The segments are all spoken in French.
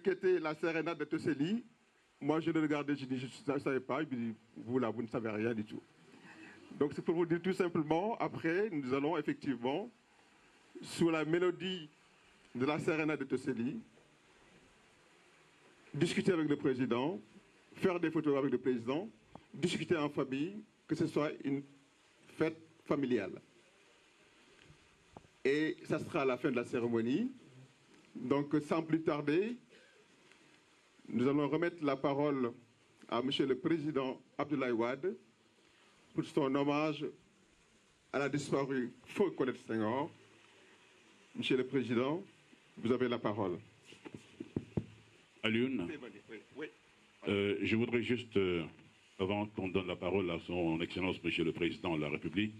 qu'était la sérénade de Tesseli, moi je le regardais, je dis, je ne savais pas, et puis vous là, vous ne savez rien du tout. Donc c'est pour vous dire tout simplement, après, nous allons effectivement, sous la mélodie de la sérénade de Tesseli, discuter avec le président, faire des photos avec le président, discuter en famille, que ce soit une fête familiale. Et ça sera à la fin de la cérémonie. Donc sans plus tarder, nous allons remettre la parole à M. le Président Abdoulaye Wade pour son hommage à la disparue Feu Colette Senghor. Monsieur le Président, vous avez la parole. Alioune, je voudrais juste, avant qu'on donne la parole à son Excellence Monsieur le Président de la République,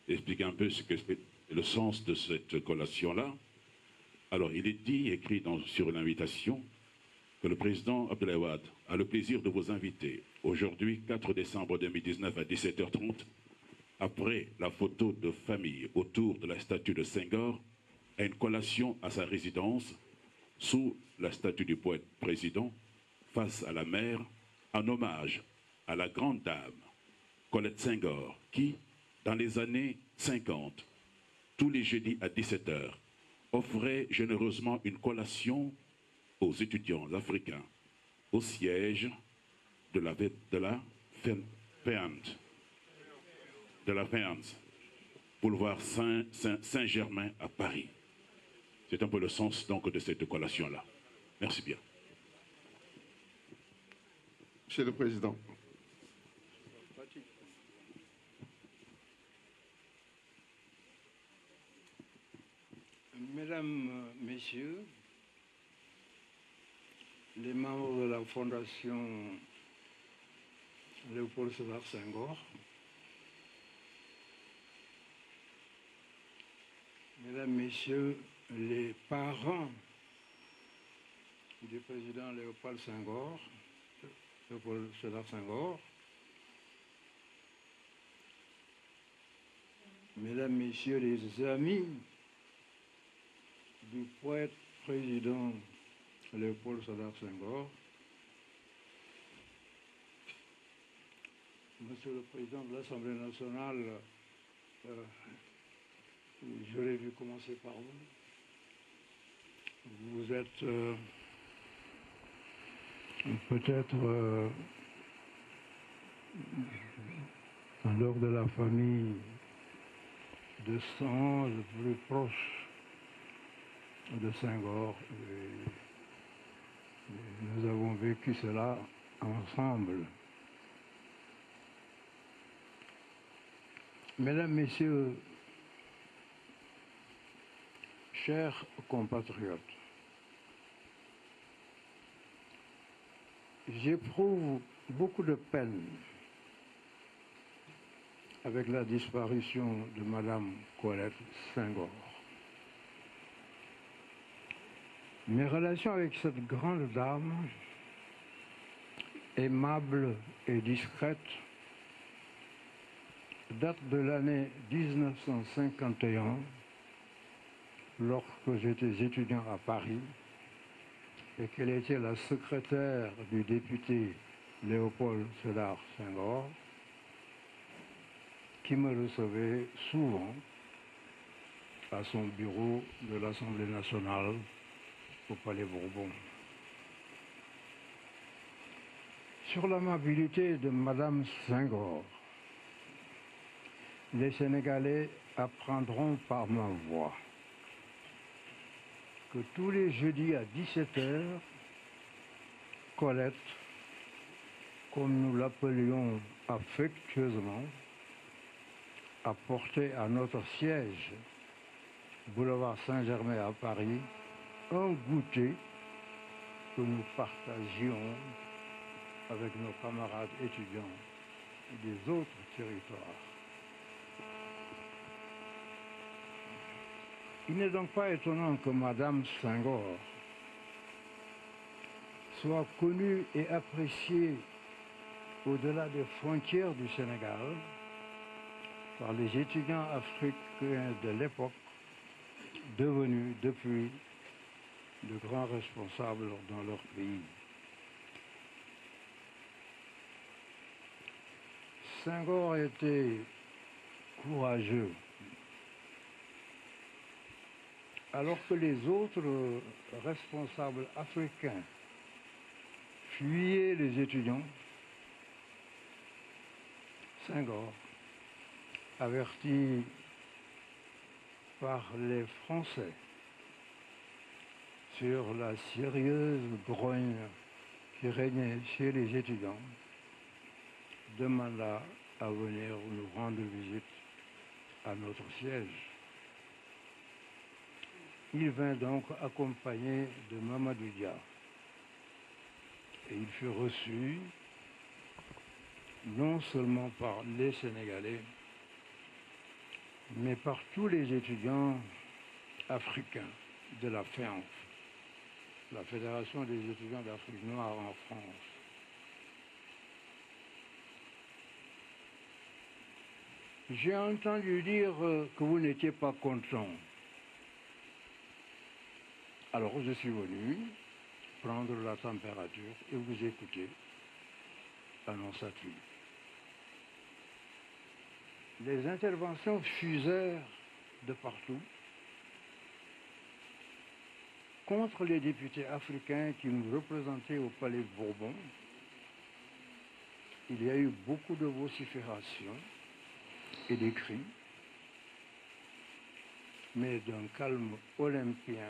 expliquer un peu ce que c'est le sens de cette collation-là. Alors, il est dit, écrit sur l'invitation, que le président Abdoulaye Wade a le plaisir de vous inviter aujourd'hui, 4 décembre 2019 à 17h30, après la photo de famille autour de la statue de Senghor, à une collation à sa résidence, sous la statue du poète président, face à la mer, en hommage à la grande dame, Colette Senghor, qui, dans les années 50, tous les jeudis à 17h, offrait généreusement une collation aux étudiants africains au siège de la Féance, boulevard Saint-Germain à Paris. C'est un peu le sens donc de cette collation-là. Merci bien. Monsieur le Président. Mesdames, Messieurs, les membres de la Fondation Léopold Sédar Senghor, Mesdames, Messieurs, les parents du président Léopold Sédar Senghor, Mesdames, Messieurs, les amis du poète président Léopold Sédar Senghor, Monsieur le Président de l'Assemblée nationale, j'aurais dû commencer par vous. Vous êtes peut-être en dehors de la famille de sang le plus proche de Senghor. Nous avons vécu cela ensemble. Mesdames, Messieurs, chers compatriotes, j'éprouve beaucoup de peine avec la disparition de Madame Colette Senghor. Mes relations avec cette grande dame, aimable et discrète, datent de l'année 1951, lorsque j'étais étudiant à Paris et qu'elle était la secrétaire du député Léopold Sédar Senghor, qui me recevait souvent à son bureau de l'Assemblée nationale au Palais Bourbon. Sur l'amabilité de Madame Senghor, les Sénégalais apprendront par ma voix que tous les jeudis à 17h, Colette, comme nous l'appelions affectueusement, apportait à notre siège, boulevard Saint-Germain à Paris, un goûter que nous partagions avec nos camarades étudiants des autres territoires. Il n'est donc pas étonnant que Madame Senghor soit connue et appréciée au-delà des frontières du Sénégal par les étudiants africains de l'époque, devenus depuis de grands responsables dans leur pays. Senghor était courageux, alors que les autres responsables africains fuyaient les étudiants. Senghor, averti par les Français sur la sérieuse grogne qui régnait chez les étudiants, demanda à venir nous rendre visite à notre siège. Il vint donc accompagné de Mamadou Dia et il fut reçu non seulement par les Sénégalais, mais par tous les étudiants africains de la FEANF, la Fédération des étudiants d'Afrique noire en France. J'ai entendu dire que vous n'étiez pas content. Alors je suis venu prendre la température et vous écouter, annonça-t-il. Les interventions fusèrent de partout contre les députés africains qui nous représentaient au Palais de Bourbon. Il y a eu beaucoup de vociférations et des cris, mais d'un calme olympien,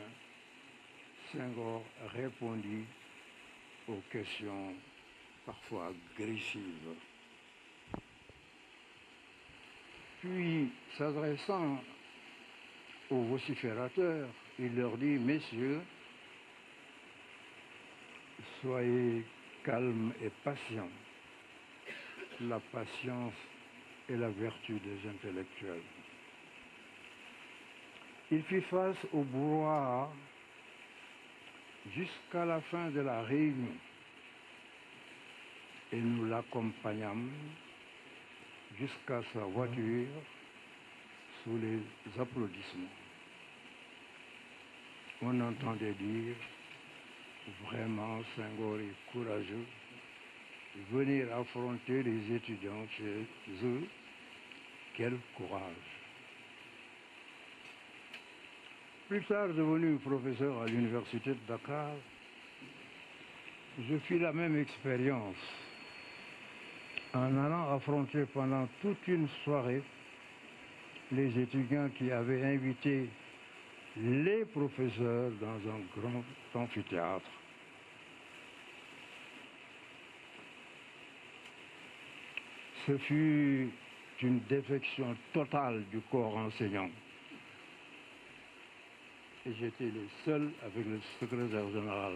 Senghor répondit aux questions parfois agressives. Puis, s'adressant aux vociférateurs, il leur dit: messieurs, soyez calmes et patients. La patience est la vertu des intellectuels. Il fit face au brouhaha jusqu'à la fin de la réunion et nous l'accompagnâmes jusqu'à sa voiture sous les applaudissements. On entendait dire: vraiment, Senghor est courageux, venir affronter les étudiants chez eux, quel courage. Plus tard devenu professeur à l'université de Dakar, je fis la même expérience en allant affronter pendant toute une soirée les étudiants qui avaient invité les professeurs dans un grand amphithéâtre. Ce fut une défection totale du corps enseignant. Et j'étais le seul avec le secrétaire général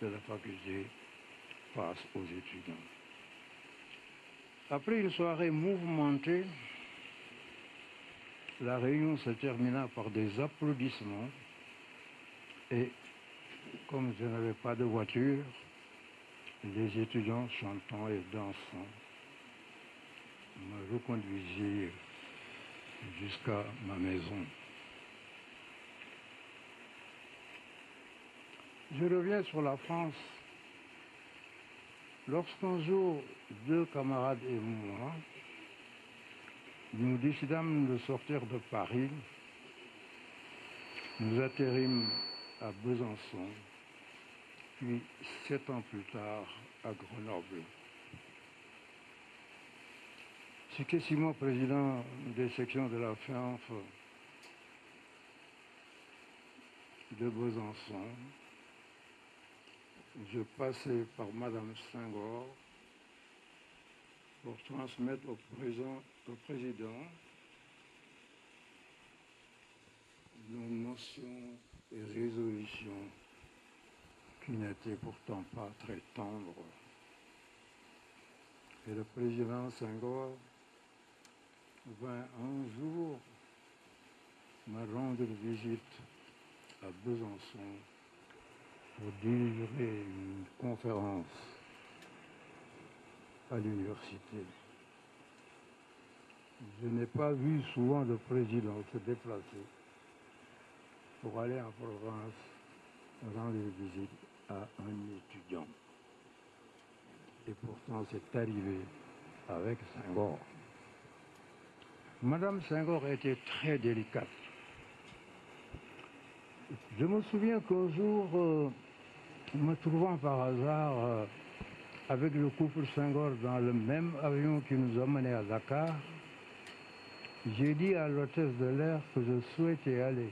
de la faculté face aux étudiants. Après une soirée mouvementée, la réunion se termina par des applaudissements et, comme je n'avais pas de voiture, les étudiants chantant et dansant me reconduisirent jusqu'à ma maison. Je reviens sur la France. Lorsqu'un jour, deux camarades et moi, nous décidâmes de sortir de Paris, nous atterrîmes à Besançon, puis 7 ans plus tard à Grenoble. J'étais 6 mois président des sections de la FEANF de Besançon. Je passais par Madame Senghor pour transmettre au président nos notions et résolutions qui n'étaient pourtant pas très tendres. Et le président Senghor vint un jour me rendre visite à Besançon pour délivrer une conférence à l'université. Je n'ai pas vu souvent le président se déplacer pour aller en province rendre visite à un étudiant. Et pourtant, c'est arrivé avec Senghor. Madame Senghor était très délicate. Je me souviens qu'un jour, me trouvant par hasard avec le couple Senghor dans le même avion qui nous a menés à Dakar, j'ai dit à l'hôtesse de l'air que je souhaitais aller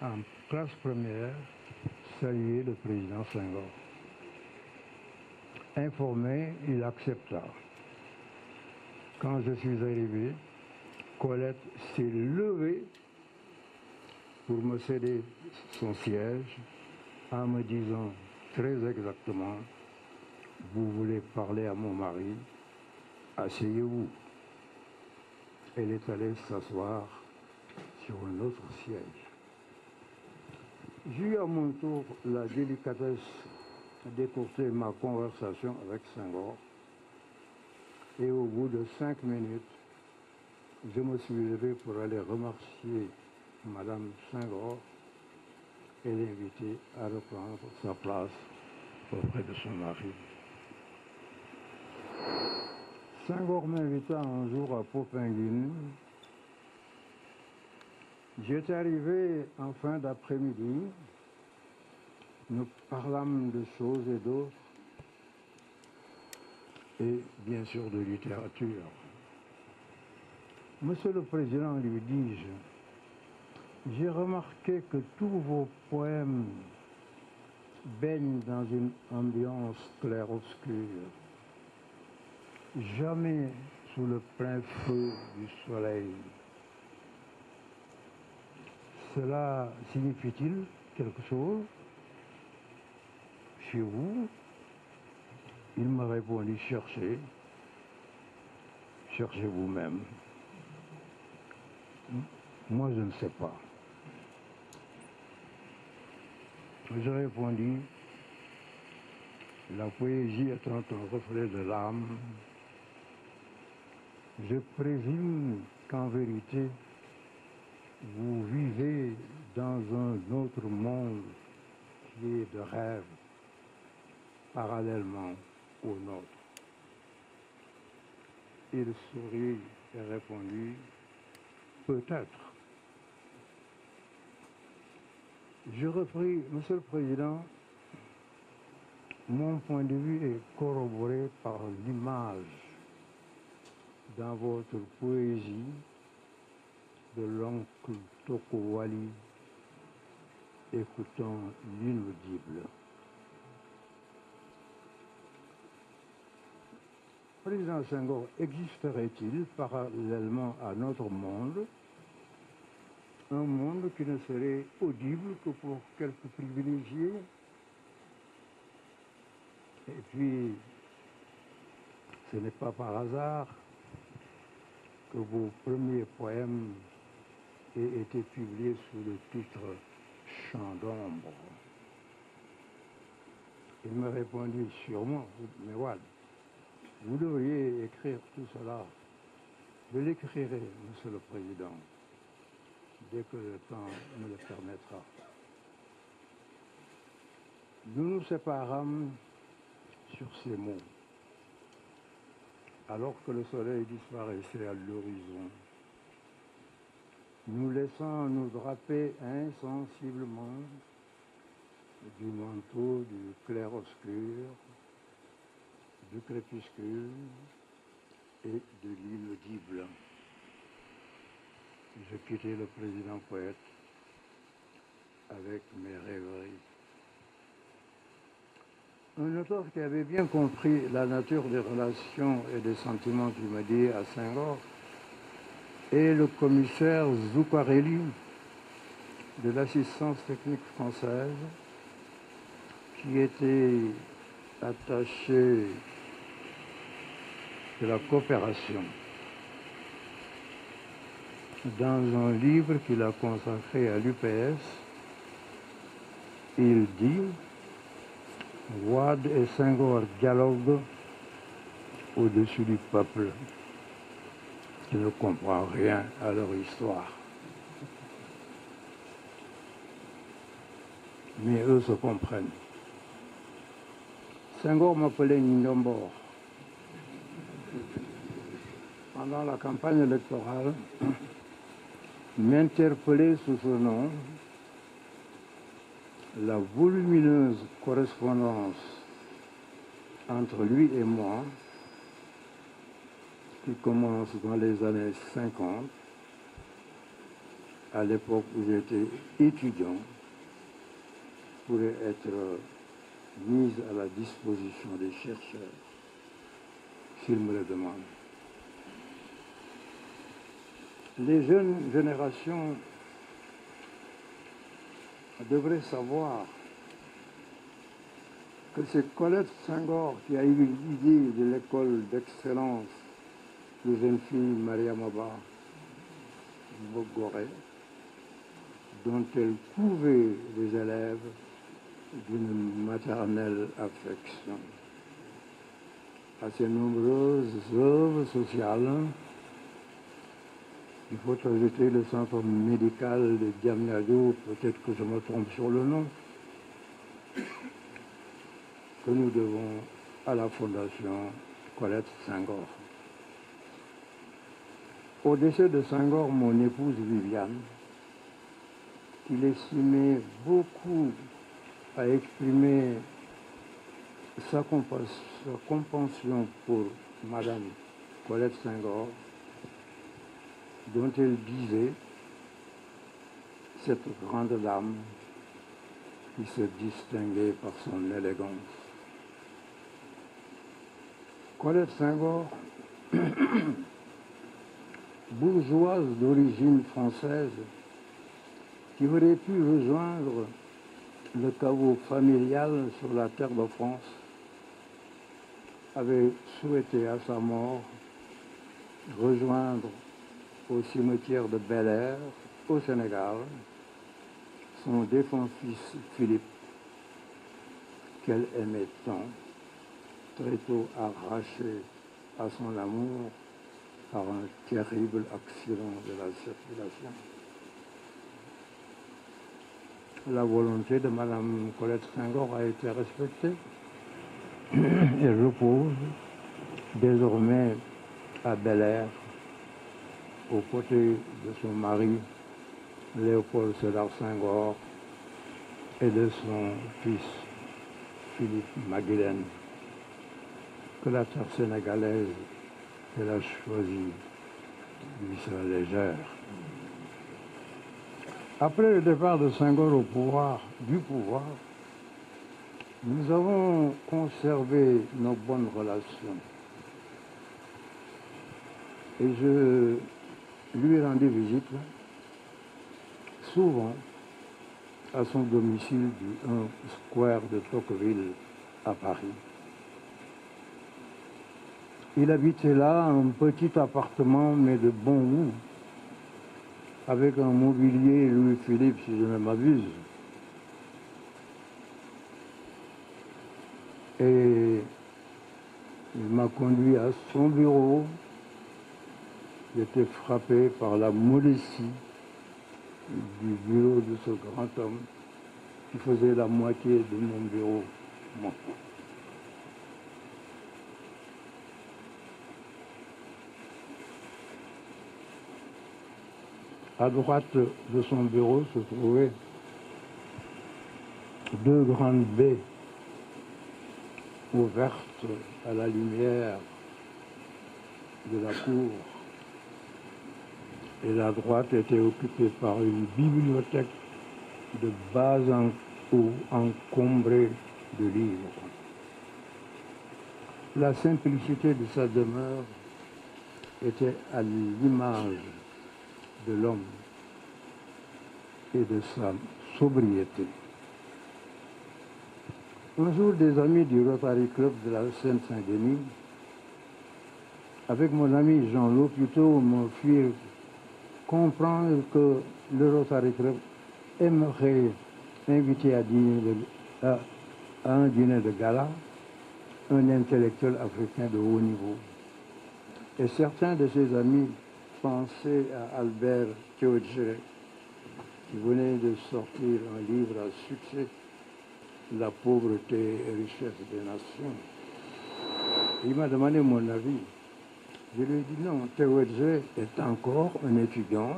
en classe première saluer le président Senghor. Informé, il accepta. Quand je suis arrivé, Colette s'est levée pour me céder son siège en me disant très exactement: vous voulez parler à mon mari, asseyez-vous. Elle est allée s'asseoir sur un autre siège. J'ai eu à mon tour la délicatesse d'écourter ma conversation avec Senghor. Et au bout de 5 minutes, je me suis levé pour aller remercier Madame Senghor et l'inviter à reprendre sa place auprès de son mari. Senghor m'invita un jour à Popenguine. J'étais arrivé en fin d'après-midi. Nous parlâmes de choses et d'autres, et bien sûr de littérature. Monsieur le Président, lui dis-je, j'ai remarqué que tous vos poèmes baignent dans une ambiance clair-obscure, jamais sous le plein feu du soleil. Cela signifie-t-il quelque chose chez vous? Il m'a répondu: cherchez vous-même. Moi, je ne sais pas. J'ai répondu: la poésie étant un reflet de l'âme, je présume qu'en vérité, vous vivez dans un autre monde qui est de rêve, parallèlement au nôtre. Il sourit et répondit: peut-être. Je repris: Monsieur le Président, mon point de vue est corroboré par l'image dans votre poésie de l'oncle Tokowali écoutant l'inaudible. Président Senghor, existerait-il parallèlement à notre monde un monde qui ne serait audible que pour quelques privilégiés? Et puis, ce n'est pas par hasard que vos premiers poèmes aient été publiés sous le titre Chant d'ombre. Il me répondit: sûrement, mais voilà, vous devriez écrire tout cela. Je l'écrirai, Monsieur le Président, dès que le temps me le permettra. Nous nous séparâmes sur ces mots, alors que le soleil disparaissait à l'horizon, nous laissant nous draper insensiblement du manteau du clair-obscur, du crépuscule et de l'inaudible. Je quittais le président poète avec mes rêveries. Un auteur qui avait bien compris la nature des relations et des sentiments qu'il m'a dit à Senghor est le commissaire Zuccarelli de l'assistance technique française, qui était attaché de la coopération. Dans un livre qu'il a consacré à l'UPS, il dit: Wade et Senghor dialoguent au-dessus du peuple qui ne comprend rien à leur histoire. mais eux se comprennent. Senghor m'appelait Ndombor. Pendant la campagne électorale, m'interpellait sous ce nom la volumineuse correspondance entre lui et moi, qui commence dans les années 50, à l'époque où j'étais étudiant, pourrait être mise à la disposition des chercheurs s'ils me le demandent. Les jeunes générations devraient savoir que c'est Colette Senghor qui a eu l'idée de l'école d'excellence de jeune fille Mariamaba Bogoré, dont elle couvait les élèves d'une maternelle affection. À ses nombreuses œuvres sociales, il faut ajouter le centre médical de Diamniadio, peut-être que je me trompe sur le nom, que nous devons à la Fondation Colette Senghor. Au décès de Senghor, mon épouse Viviane, qui l'estimait beaucoup, a exprimé sa compassion pour Madame Colette Senghor, dont elle disait, cette grande dame qui se distinguait par son élégance. Colette Senghor, bourgeoise d'origine française, qui aurait pu rejoindre le caveau familial sur la terre de France, avait souhaité à sa mort rejoindre au cimetière de Bel-Air, au Sénégal, son défunt fils Philippe, qu'elle aimait tant, très tôt arraché à son amour par un terrible accident de la circulation. La volonté de Madame Colette Senghor a été respectée. Elle repose désormais à Bel-Air, aux côtés de son mari, Léopold Sédar Senghor, et de son fils, Philippe Maguilène, que la terre sénégalaise, elle a choisi lui sera légère. Après le départ de Senghor au pouvoir, nous avons conservé nos bonnes relations. Et je lui ai rendu visite souvent à son domicile du 1 Square de Tocqueville à Paris. Il habitait là un petit appartement, mais de bon goût, avec un mobilier Louis-Philippe, si je ne m'abuse. Et il m'a conduit à son bureau. J'étais frappé par la modestie du bureau de ce grand homme qui faisait la moitié de mon bureau, moi. À droite de son bureau se trouvaient deux grandes baies ouvertes à la lumière de la cour. Et la droite était occupée par une bibliothèque de bas en haut encombrée de livres. La simplicité de sa demeure était à l'image de l'homme et de sa sobriété. Un jour, des amis du Rotary Club de la Seine-Saint-Denis, avec mon ami Jean Loputeau, me firent comprendre que le Rotary Club aimerait inviter à un dîner de gala un intellectuel africain de haut niveau. Et certains de ses amis pensaient à Albert Théodjé, qui venait de sortir un livre à succès la pauvreté et richesse des nations. Il m'a demandé mon avis. Je lui ai dit non, Théodze est encore un étudiant,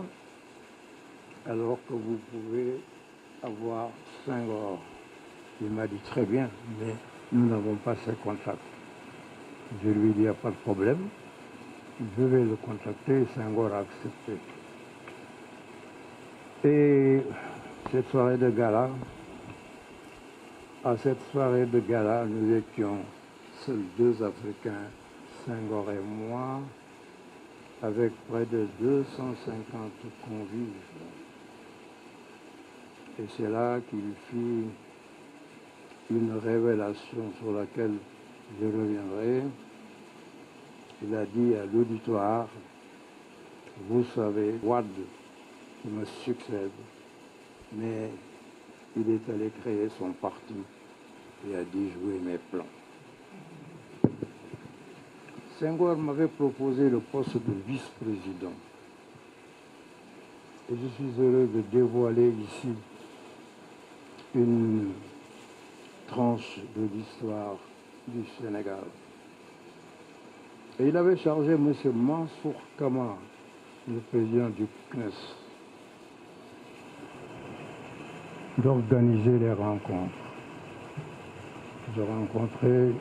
alors que vous pouvez avoir Senghor. Il m'a dit très bien, mais nous n'avons pas ces contacts. Je lui ai dit, il n'y a pas de problème. Je vais le contacter, Senghor a accepté. Et cette soirée de gala, à cette soirée de gala, nous étions seuls 2 Africains, Senghor et moi, avec près de 250 convives. Et c'est là qu'il fit une révélation sur laquelle je reviendrai. Il a dit à l'auditoire, vous savez, Wade qui me succède, mais il est allé créer son parti et a dit jouer mes plans. Senghor m'avait proposé le poste de vice-président. Et je suis heureux de dévoiler ici une tranche de l'histoire du Sénégal. Et il avait chargé M. Mansour Kama, le président du CNES, d'organiser les rencontres. J'ai rencontré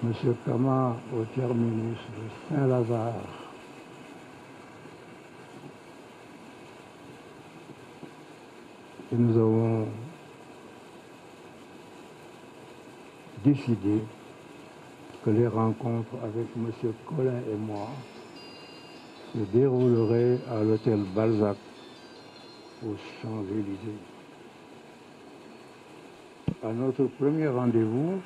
M. Kama au terminus de Saint-Lazare. Et nous avons décidé que les rencontres avec M. Collin et moi se dérouleraient à l'hôtel Balzac aux Champs-Élysées. À notre premier rendez-vous,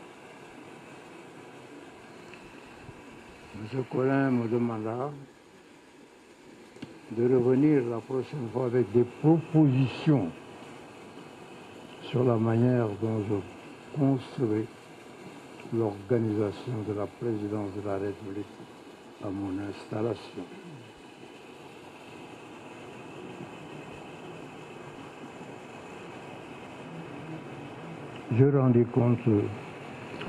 M. Collin me demanda de revenir la prochaine fois avec des propositions sur la manière dont je construis l'organisation de la présidence de la République à mon installation. Je rendis compte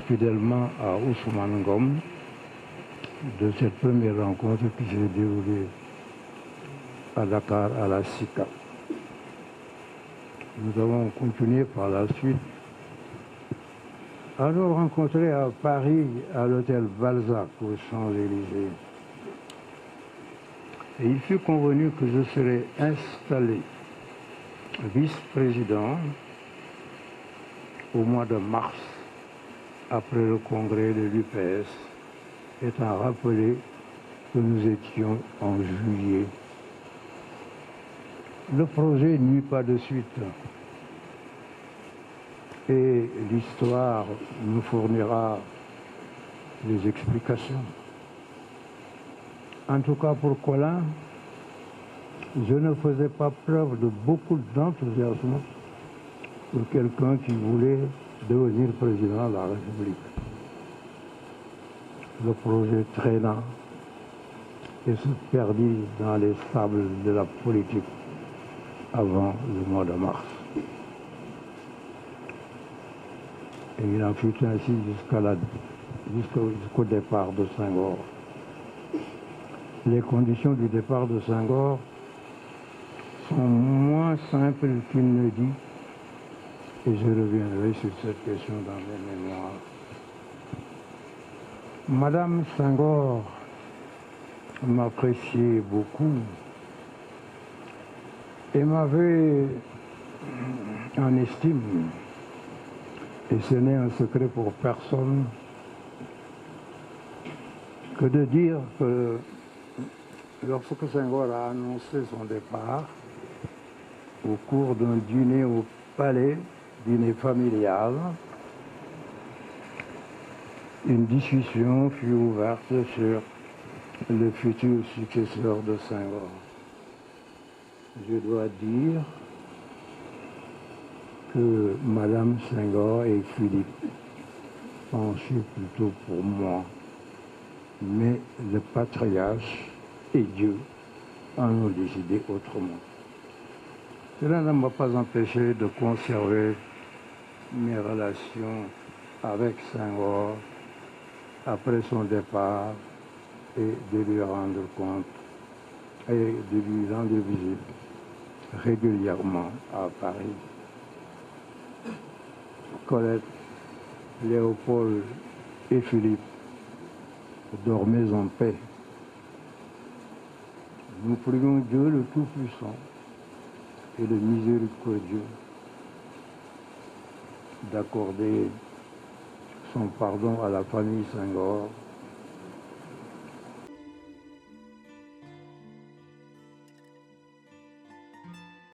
fidèlement à Ousmane Ngom de cette première rencontre qui s'est déroulée à Dakar, à la SICA. Nous avons continué par la suite à nous rencontrer à Paris, à l'hôtel Balzac, aux Champs-Élysées. Et il fut convenu que je serais installé vice-président au mois de mars, après le congrès de l'UPS, étant rappelé que nous étions en juillet. Le projet n'eut pas de suite. Et l'histoire nous fournira des explications. En tout cas, pour Collin, je ne faisais pas preuve de beaucoup d'enthousiasme pour quelqu'un qui voulait devenir président de la République. Le projet traîna et se perdit dans les sables de la politique avant le mois de mars. Et il en fut ainsi jusqu'au départ de Senghor. Les conditions du départ de Senghor sont moins simples qu'il ne dit, et je reviendrai sur cette question dans mes mémoires. Madame Senghor m'appréciait beaucoup et m'avait en estime. Et ce n'est un secret pour personne que de dire que lorsque Senghor a annoncé son départ, au cours d'un dîner au palais, dîner familial, une discussion fut ouverte sur le futur successeur de Senghor. Je dois dire que Madame Senghor et Philippe penchaient plutôt pour moi, mais le patriarche et Dieu en ont décidé autrement. Cela ne m'a pas empêché de conserver mes relations avec Senghor après son départ et de lui rendre compte et de lui rendre visite régulièrement à Paris. Colette, Léopold et Philippe, dormez en paix. Nous prions Dieu le Tout-Puissant et le Miséricordieux d'accorder son pardon à la famille Senghor